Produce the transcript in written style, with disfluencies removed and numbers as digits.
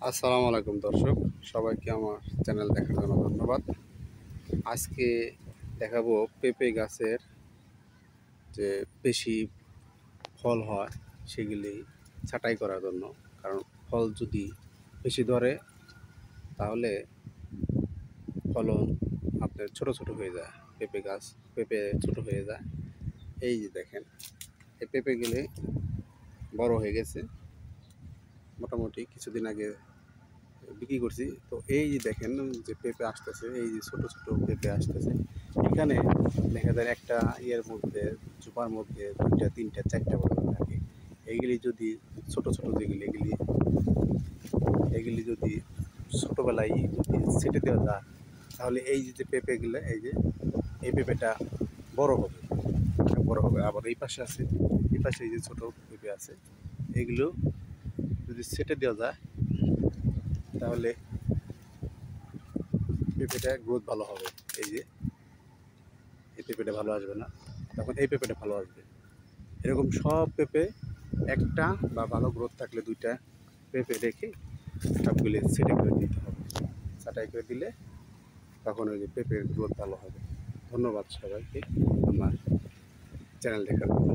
আসসালামু আলাইকুম দর্শক, সবাইকে আমার চ্যানেল দেখার জন্য ধন্যবাদ। আজকে দেখাবো পেঁপে গাছের যে বেশি ফল হয় সেগুলি ছাঁটাই করার জন্য। কারণ ফল যদি বেশি ধরে তাহলে ফলন আপনার ছোট ছোট হয়ে যায়, পেঁপে ছোট হয়ে যায়। এই যে দেখেন, এই পেঁপেগুলি বড় হয়ে গেছে, মোটামুটি কিছুদিন আগে বিক্রি করছি। তো এই যে দেখেন যে পেঁপে আসতেছে, এই যে ছোট ছোট পেঁপে আসতেছে। এখানে দেখা যায় একটা ইয়ের মধ্যে, চোপার মধ্যে দুইটা তিনটা চারটা পর্যন্ত থাকে। এইগুলি যদি ছোট ছোট যেগুলি এগুলি এগুলি যদি ছোটোবেলায় যদি ছেটে দেওয়া যায় তাহলে এই যে পেঁপেগুলো, এই পেঁপেটা বড় হবে, বড় হবে। আবার এই পাশে আছে, এই পাশে এই যে ছোট পেঁপে আছে, এগুলো যদি ছেটে দেওয়া যায় তাহলে পেঁপেটা গ্রোথ ভালো হবে। এই যে এই পেঁপেটা ভালো আসবে না, তখন এই পেঁপেটা ভালো আসবে। এরকম সব পেঁপে একটা বা ভালো গ্রোথ থাকলে দুইটা পেঁপে রেখে সবগুলি সেটে করে দিতে হবে। ছাঁটাই করে দিলে তখন ওই যে পেঁপের গ্রোথ ভালো হবে। ধন্যবাদ সবাইকে আমার চ্যানেল দেখার জন্য।